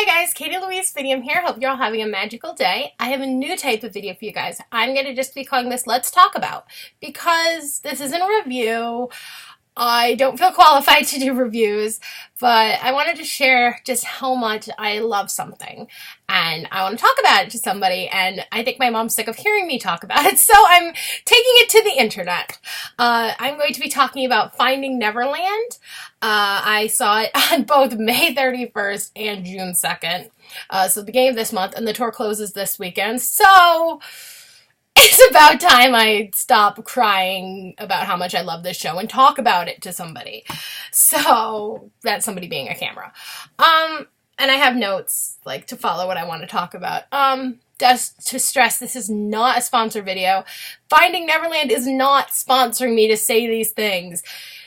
guys, Katie-Louise video here. Hope you're all having a magical day. I have a new type of video for you guys. I'm going to just be calling this Let's Talk About because this isn't a review. I don't feel qualified to do reviews, but I wanted to share just how much I love something and I want to talk about it to somebody, and I think my mom's sick of hearing me talk about it, so I'm taking it to the internet. I'm going to be talking about Finding Neverland. I saw it on both May 31st and June 2nd, so the beginning of this month, and the tour closes this weekend, so it's about time I stop crying about how much I love this show and talk about it to somebody. So, that's somebody being a camera. And I have notes, like, to follow what I want to talk about. Just to stress, this is not a sponsor video. Finding Neverland is not sponsoring me to say these things.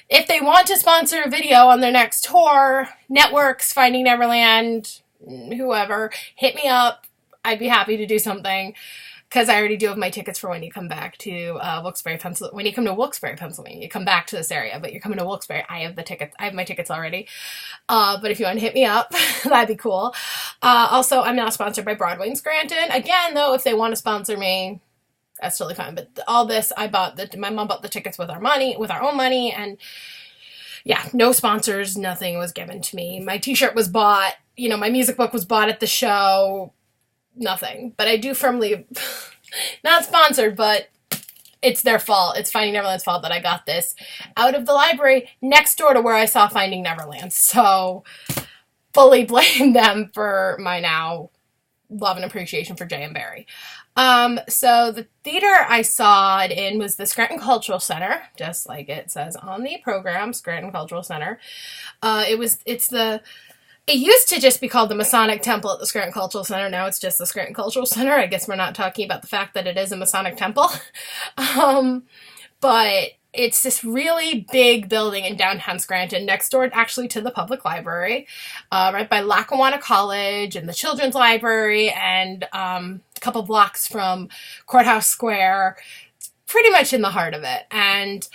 If they want to sponsor a video on their next tour, networks, Finding Neverland, whoever, hit me up. I'd be happy to do something. Because I already do have my tickets for when you come back to Wilkes-Barre, Pennsylvania. When you come to Wilkes-Barre, Pennsylvania, you come back to this area, but you're coming to Wilkes-Barre. I have the tickets. I have my tickets already. But if you want to hit me up, that'd be cool. Also, I'm not sponsored by Broadway and Scranton. Again, though, if they want to sponsor me, that's totally fine. But all this, my mom bought the tickets with our own money, and yeah, no sponsors, nothing was given to me. My t-shirt was bought, my music book was bought at the show. Nothing. But I do firmly, not sponsored, but it's their fault. It's Finding Neverland's fault that I got this out of the library next door to where I saw Finding Neverland. So, fully blame them for my now love and appreciation for J.M. Barrie. So the theater I saw it in was the Scranton Cultural Center, just like it says on the program, Scranton Cultural Center. It used to just be called the Masonic Temple at the Scranton Cultural Center. Now it's just the Scranton Cultural Center. I guess we're not talking about the fact that it is a Masonic temple. But it's this really big building in downtown Scranton, next door actually to the public library, right by Lackawanna College and the Children's Library, and a couple blocks from Courthouse Square. It's pretty much in the heart of it. And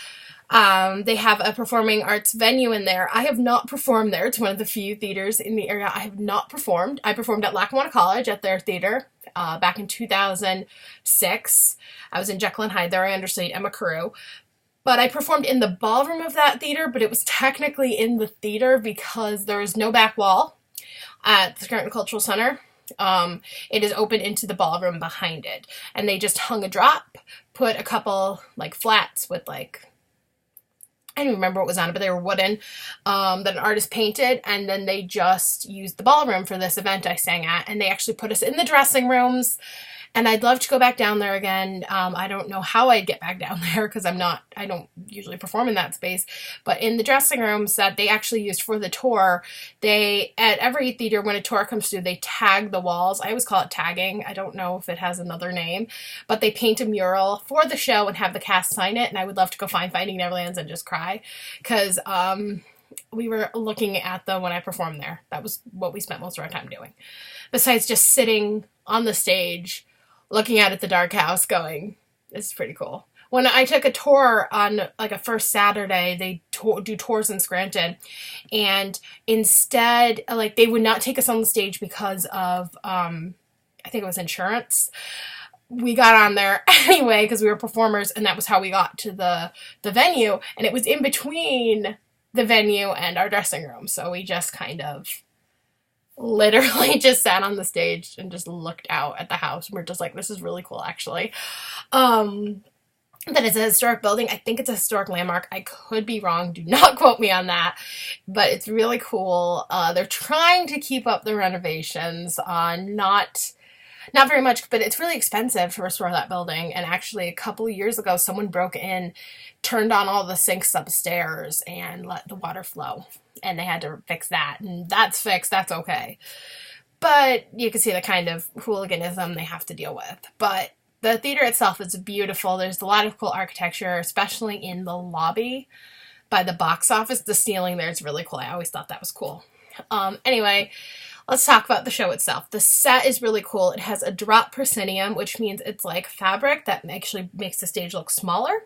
they have a performing arts venue in there. I have not performed there. It's one of the few theaters in the area I have not performed. I performed at Lackawanna College at their theater back in 2006. I was in Jekyll and Hyde there. I understudied Emma Carew. But I performed in the ballroom of that theater, but it was technically in the theater because there is no back wall at the Scranton Cultural Center. It is open into the ballroom behind it. And they just hung a drop, put a couple flats with I don't remember what was on it, but they were wooden, that an artist painted, and then they just used the ballroom for this event I sang at, and they actually put us in the dressing rooms, and I'd love to go back down there again. I don't know how I'd get back down there, because I don't usually perform in that space, but in the dressing rooms that they actually used for the tour, at every theater, when a tour comes through, they tag the walls. I always call it tagging. I don't know if it has another name, but they paint a mural for the show and have the cast sign it, and I would love to go find Finding Neverland and just cry, because we were looking at them when I performed there. That was what we spent most of our time doing, besides just sitting on the stage looking out at the dark house going, this is pretty cool. When I took a tour on a first Saturday, they do tours in Scranton, and instead they would not take us on the stage because of I think it was insurance. We got on there anyway because we were performers, and that was how we got to the venue, and it was in between the venue and our dressing room, so we just kind of literally just sat on the stage and just looked out at the house. We're just like, this is really cool, actually. That is a historic building. I think it's a historic landmark. I could be wrong. Do not quote me on that. But it's really cool. They're trying to keep up the renovations. Not very much, but it's really expensive to restore that building. And actually, a couple of years ago, someone broke in, turned on all the sinks upstairs, and let the water flow. And they had to fix that. And that's fixed. That's okay. But you can see the kind of hooliganism they have to deal with. But the theater itself is beautiful. There's a lot of cool architecture, especially in the lobby by the box office. The ceiling there is really cool. I always thought that was cool. Anyway, let's talk about the show itself. The set is really cool. It has a drop proscenium, which means it's like fabric that actually makes the stage look smaller.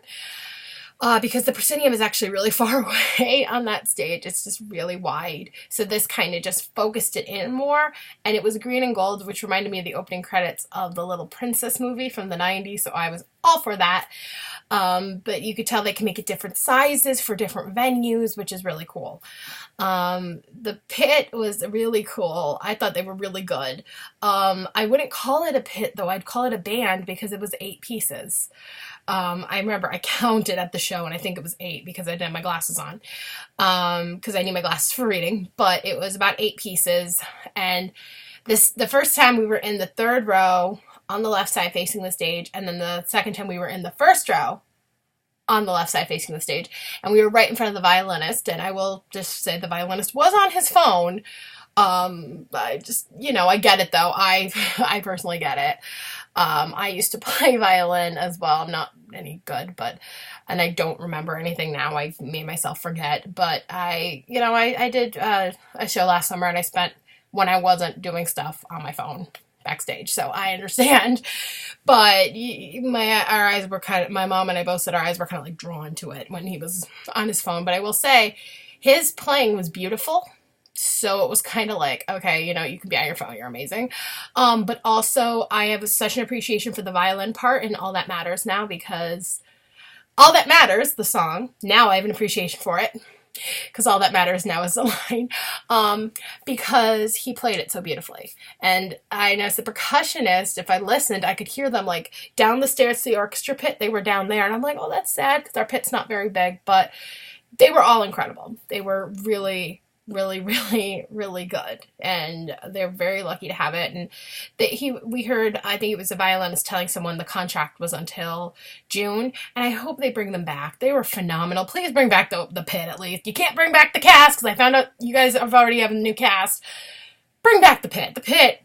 because the proscenium is actually really far away on that stage. It's just really wide. So this kind of just focused it in more. And it was green and gold, which reminded me of the opening credits of the Little Princess movie from the 90s. So I was all for that. But you could tell they can make it different sizes for different venues, which is really cool. The pit was really cool. I thought they were really good. I wouldn't call it a pit, though. I'd call it a band because it was 8 pieces. I remember I counted at the show, and I think it was 8 because I didn't have my glasses on, because I need my glasses for reading, but it was about 8 pieces, and the first time we were in the 3rd row on the left side facing the stage, and then the second time we were in the 1st row on the left side facing the stage, and we were right in front of the violinist, and I will just say the violinist was on his phone. I just, I get it though. I personally get it. I used to play violin as well. I'm not any good, and I don't remember anything now. I've made myself forget, but I did a show last summer, and I spent, when I wasn't doing stuff, on my phone backstage, so I understand. But my mom and I both said our eyes were kind of like drawn to it when he was on his phone. But I will say, his playing was beautiful. So it was kind of like, okay, you can be on your phone, you're amazing. But also, I have such an appreciation for the violin part and All That Matters now, because All That Matters, the song, now I have an appreciation for it, because All That Matters now is the line, because he played it so beautifully. And I know as the percussionist, if I listened, I could hear them like down the stairs to the orchestra pit. They were down there, and I'm like, oh, that's sad, because our pit's not very big, but they were all incredible. They were really, really, really, really good, and they're very lucky to have it. And we heard, I think it was the violinist telling someone the contract was until June, and I hope they bring them back. They were phenomenal. Please bring back the pit at least. You can't bring back the cast, because I found out you guys have already have a new cast. Bring back the pit. The pit,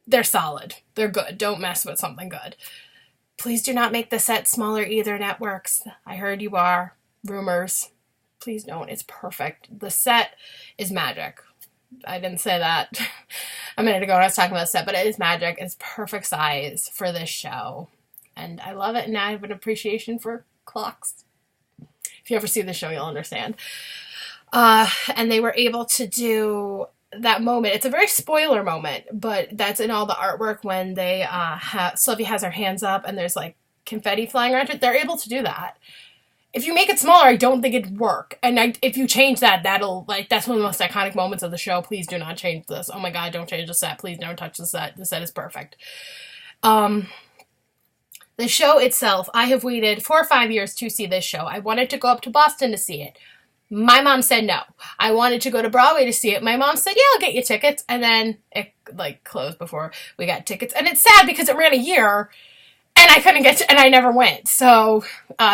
they're solid. They're good. Don't mess with something good. Please do not make the set smaller either, networks. I heard you are. Rumors. Please don't. It's perfect. The set is magic. I didn't say that a minute ago when I was talking about the set, but it is magic. It's perfect size for this show. And I love it, and I have an appreciation for clocks. If you ever see the show, you'll understand. And they were able to do that moment. It's a very spoiler moment, but that's in all the artwork when they Sylvia has her hands up and there's like confetti flying around it. They're able to do that. If you make it smaller, I don't think it'd work. And if you change that, that's one of the most iconic moments of the show. Please do not change this. Oh my God, don't change the set. Please don't touch the set. The set is perfect. The show itself, I have waited 4 or 5 years to see this show. I wanted to go up to Boston to see it. My mom said no. I wanted to go to Broadway to see it. My mom said, yeah, I'll get you tickets. And then it closed before we got tickets. And it's sad because it ran a year, and I couldn't and I never went. So,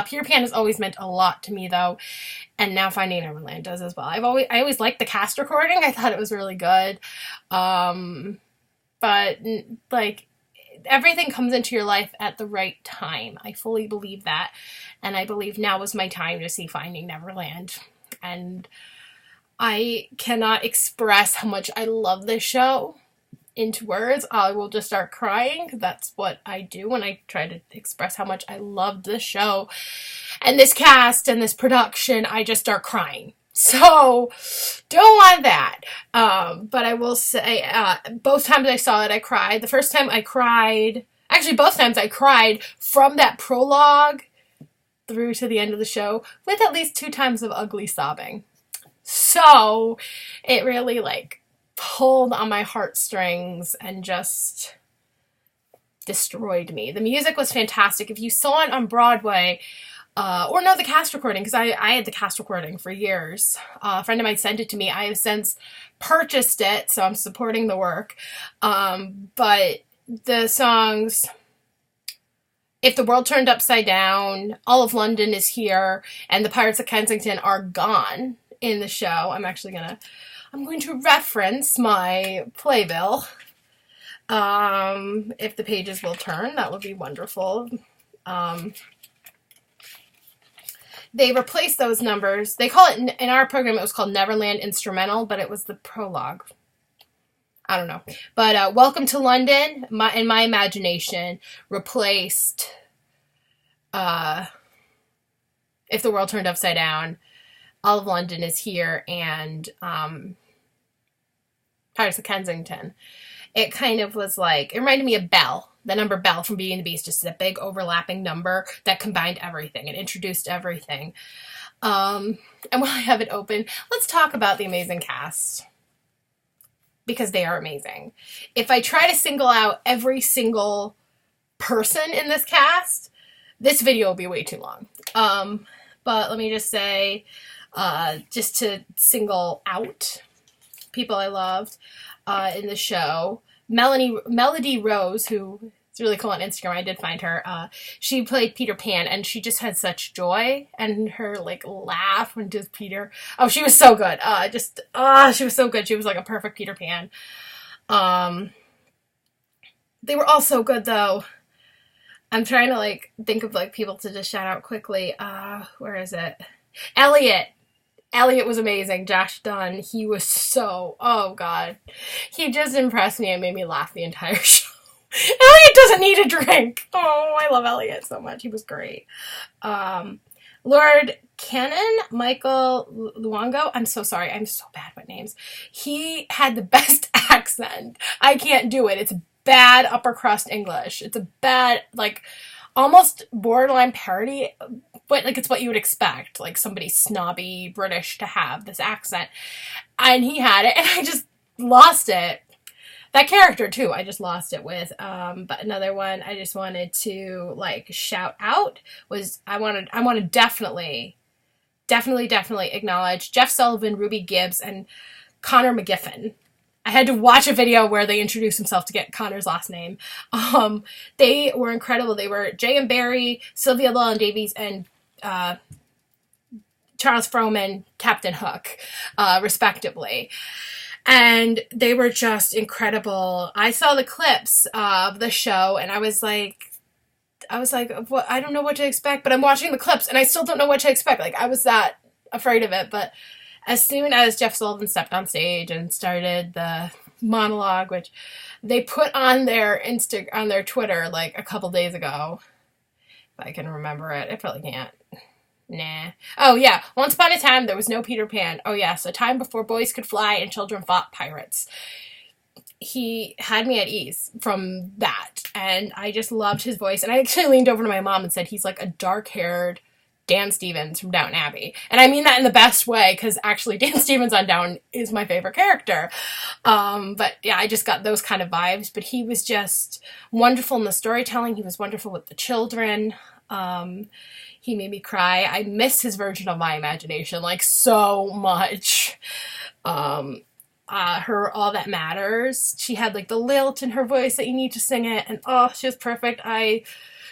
Peter Pan has always meant a lot to me, though. And now Finding Neverland does as well. I always liked the cast recording. I thought it was really good. But, everything comes into your life at the right time. I fully believe that. And I believe now is my time to see Finding Neverland. And I cannot express how much I love this show into words. I will just start crying. That's what I do when I try to express how much I love this show and this cast and this production. I just start crying. So don't want that. But I will say, both times I saw it, I cried. The first time I cried, actually both times I cried from that prologue through to the end of the show, with at least 2 times of ugly sobbing. So it really pulled on my heartstrings and just destroyed me. The music was fantastic. If you saw it on Broadway, or no, the cast recording, because I had the cast recording for years. A friend of mine sent it to me. I have since purchased it, so I'm supporting the work. But the songs, If the World Turned Upside Down, All of London Is Here, and The Pirates of Kensington are gone in the show. I'm going to reference my playbill. If the pages will turn, that would be wonderful. They replaced those numbers. They call it, in our program, it was called Neverland Instrumental, but it was the prologue. I don't know. But Welcome to London, in my imagination, replaced If If the World Turned Upside Down, All of London Is Here, and Pirates of Kensington. It kind of was like, it reminded me of Belle, the number Belle from Beauty and the Beast, just that big overlapping number that combined everything and introduced everything. And while I have it open, let's talk about the amazing cast, because they are amazing. If I try to single out every single person in this cast, this video will be way too long. But let me just say, just to single out people I loved in the show, Melody Rose, who is really cool on Instagram, I did find her, she played Peter Pan, and she just had such joy, and her like laugh when does Peter, oh, she was so good, she was so good, she was like a perfect Peter Pan. They were all so good though. I'm trying to like think of like people to just shout out quickly. Where is it? Elliot was amazing. Josh Dunn, he was so, oh God. He just impressed me and made me laugh the entire show. Elliot doesn't need a drink. Oh, I love Elliot so much. He was great. Lord Cannon, Michael Luongo, I'm so sorry. I'm so bad with names. He had the best accent. I can't do it. It's bad upper crust English. It's a bad, like, almost borderline parody, but like it's what you would expect, like somebody snobby British to have this accent, and he had it, and I just lost it. That character too, I just lost it with. But another one I just wanted to like shout out was I want to definitely acknowledge Jeff Sullivan, Ruby Gibbs, and Connor McGiffin. I had to watch a video where they introduced himself to get Connor's last name. They were incredible. They were J.M. Barrie, Sylvia Llewellyn-Davies, and Charles Frohman, Captain Hook, respectively. And they were just incredible. I saw the clips of the show, and I was like, what? I don't know what to expect, but I'm watching the clips, and I still don't know what to expect. Like, I was that afraid of it, but as soon as Jeff Sullivan stepped on stage and started the monologue, which they put on their Twitter like a couple days ago, if I can remember it, I probably can't. Nah. Oh yeah, once upon a time there was no Peter Pan. Oh yes, a time before boys could fly and children fought pirates. He had me at ease from that, and I just loved his voice. And I actually leaned over to my mom and said he's like a dark-haired Dan Stevens from Downton Abbey. And I mean that in the best way, because actually Dan Stevens on Downton is my favorite character. But yeah, I just got those kind of vibes. But he was just wonderful in the storytelling. He was wonderful with the children. He made me cry. I miss his version of My Imagination like so much. Her All That Matters. She had like the lilt in her voice that you need to sing it. And oh, she was perfect.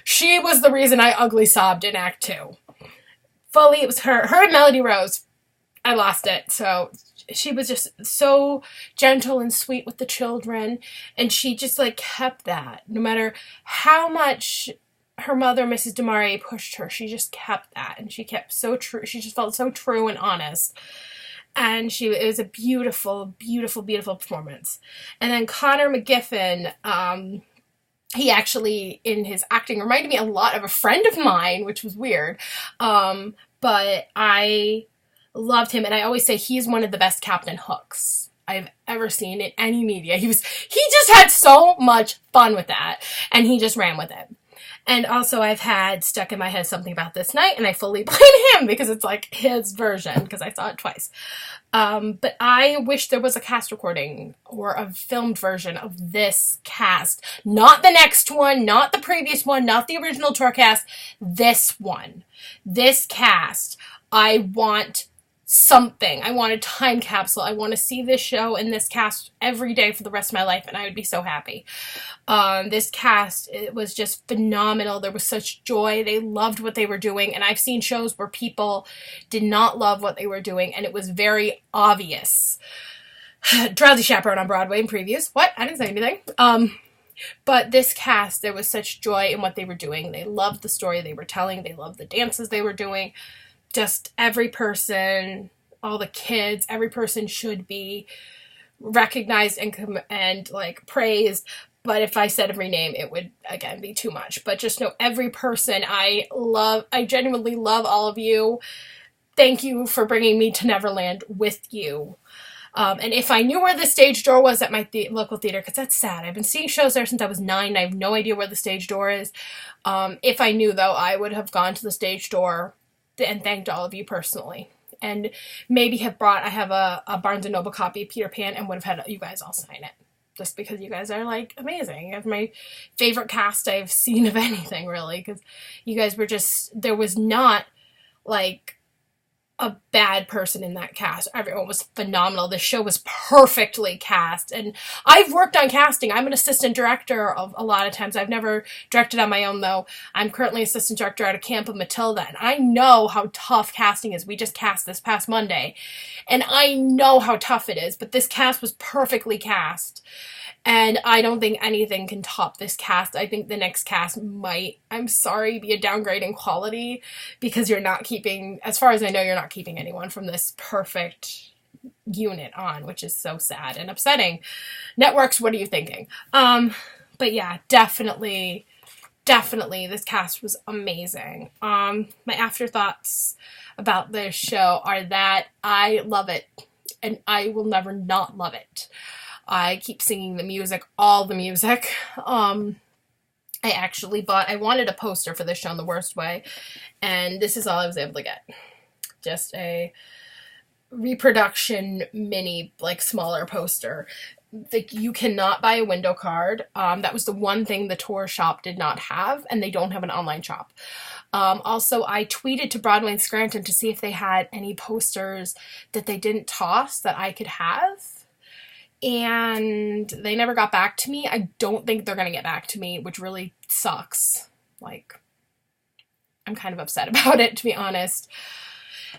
She was the reason I ugly sobbed in Act 2. Fully, it was her and Melody Rose. I lost it. So she was just so gentle and sweet with the children, and she just like kept that. No matter how much her mother, Mrs. DeMarie, pushed her, she just kept that, and she kept so true. She just felt so true and honest. And it was a beautiful, beautiful, beautiful performance. And then Connor McGiffin, he actually, in his acting, reminded me a lot of a friend of mine, which was weird. But I loved him, and I always say he's one of the best Captain Hooks I've ever seen in any media. He just had so much fun with that, and he just ran with it. And also I've had stuck in my head Something About This Night, and I fully blame him because it's like his version, because I saw it twice. But I wish there was a cast recording or a filmed version of this cast. Not the next one, not the previous one, not the original tour cast. This one. This cast. I want something. I want a time capsule. I want to see this show and this cast every day for the rest of my life, and I would be so happy. This cast, it was just phenomenal. There was such joy. They loved what they were doing, and I've seen shows where people did not love what they were doing, and it was very obvious. Drowsy Chaperone on Broadway in previews. What? I didn't say anything. But this cast, there was such joy in what they were doing. They loved the story they were telling. They loved the dances they were doing. Just every person, all the kids, every person should be recognized and like praised. But if I said every name, it would, again, be too much. But just know every person I genuinely love all of you. Thank you for bringing me to Neverland with you. And if I knew where the stage door was at my local theater, because that's sad. I've been seeing shows there since I was 9. And I have no idea where the stage door is. If I knew, though, I would have gone to the stage door and thanked all of you personally. And maybe I have a Barnes & Noble copy of Peter Pan and would have had you guys all sign it. Just because you guys are, like, amazing. You have my favorite cast I've seen of anything, really. Because you guys were there was not, like, a bad person in that cast. Everyone was phenomenal. The show was perfectly cast. And I've worked on casting. I'm an assistant director of a lot of times. I've never directed on my own, though. I'm currently assistant director at a camp of Matilda. And I know how tough casting is. We just cast this past Monday. And I know how tough it is. But this cast was perfectly cast. And I don't think anything can top this cast. I think the next cast might, I'm sorry, be a downgrade in quality because you're not keeping, as far as I know, you're not keeping anyone from this perfect unit on, which is so sad and upsetting. Networks, what are you thinking? But yeah, definitely, this cast was amazing. My afterthoughts about this show are that I love it and I will never not love it. I keep singing the music, all the music. I wanted a poster for this show in the worst way, and this is all I was able to get. Just a reproduction mini, like, smaller poster. You cannot buy a window card. That was the one thing the tour shop did not have, and they don't have an online shop. Also, I tweeted to Broadway and Scranton to see if they had any posters that they didn't toss that I could have. And they never got back to me. I don't think they're going to get back to me, which really sucks. Like, I'm kind of upset about it, to be honest.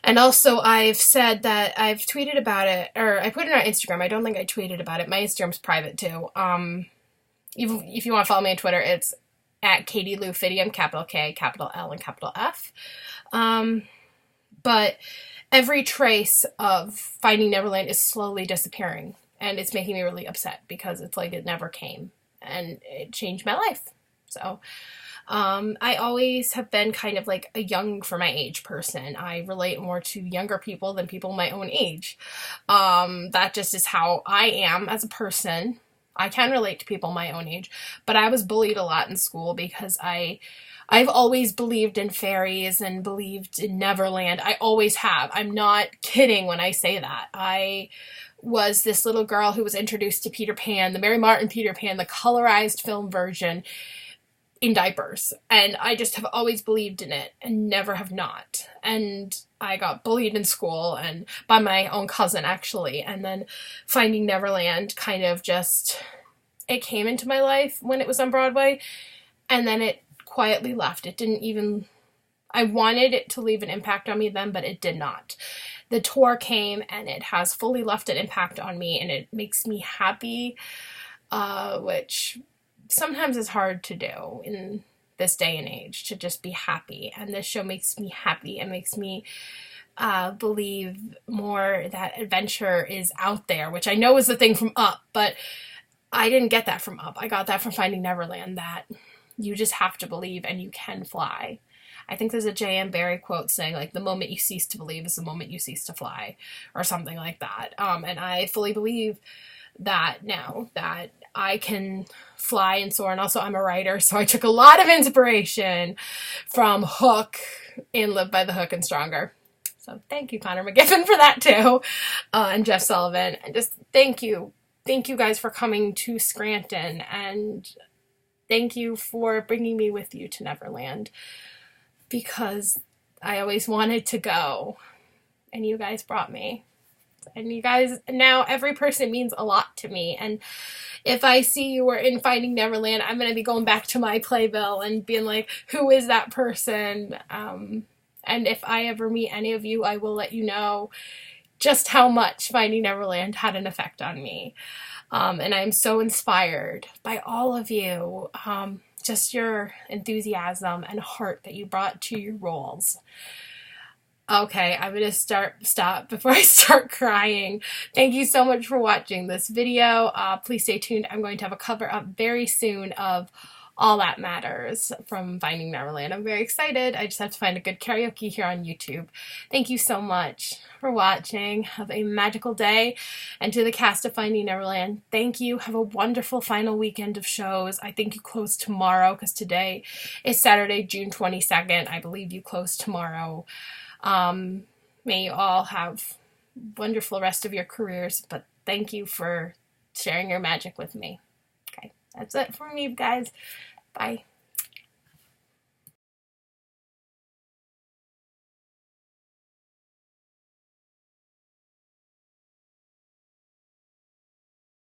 And also, I've said that I've tweeted about it, or I put it on Instagram. I don't think I tweeted about it. My Instagram's private, too. If you want to follow me on Twitter, it's at Katie-Louise, capital K, capital L, and capital F. But every trace of Finding Neverland is slowly disappearing. And it's making me really upset because it's like it never came. And it changed my life. So I always have been kind of like a young for my age person. I relate more to younger people than people my own age. That just is how I am as a person. I can relate to people my own age. But I was bullied a lot in school because I've always believed in fairies and believed in Neverland. I always have. I'm not kidding when I say that. I was this little girl who was introduced to Peter Pan, the Mary Martin Peter Pan, the colorized film version, in diapers. And I just have always believed in it and never have not. And I got bullied in school and by my own cousin, actually. And then Finding Neverland kind of just, it came into my life when it was on Broadway. And then it quietly left. It didn't even, I wanted it to leave an impact on me then, but it did not. The tour came and it has fully left an impact on me and it makes me happy, which sometimes is hard to do in this day and age, to just be happy. And this show makes me happy and makes me believe more that adventure is out there, which I know is the thing from Up, but I didn't get that from Up. I got that from Finding Neverland, that you just have to believe and you can fly. I think there's a J.M. Barrie quote saying, like, the moment you cease to believe is the moment you cease to fly, or something like that. And I fully believe that now, that I can fly and soar. And also I'm a writer, so I took a lot of inspiration from Hook in Live by the Hook and Stronger. So thank you, Connor McGiffin, for that too. And Jeff Sullivan. And just thank you. Thank you guys for coming to Scranton. And thank you for bringing me with you to Neverland. Because I always wanted to go. And you guys brought me. And you guys, now every person means a lot to me. And if I see you were in Finding Neverland, I'm going to be going back to my playbill and being like, who is that person? And if I ever meet any of you, I will let you know just how much Finding Neverland had an effect on me. And I'm so inspired by all of you. Just your enthusiasm and heart that you brought to your roles. Okay, I'm gonna stop before I start crying. Thank you so much for watching this video. Please stay tuned. I'm going to have a cover up very soon of All That Matters from Finding Neverland. I'm very excited. I just have to find a good karaoke here on YouTube. Thank you so much for watching. Have a magical day. And to the cast of Finding Neverland, thank you. Have a wonderful final weekend of shows. I think you close tomorrow because today is Saturday, June 22nd. I believe you close tomorrow. May you all have wonderful rest of your careers, but thank you for sharing your magic with me. Okay, that's it for me, guys. Bye.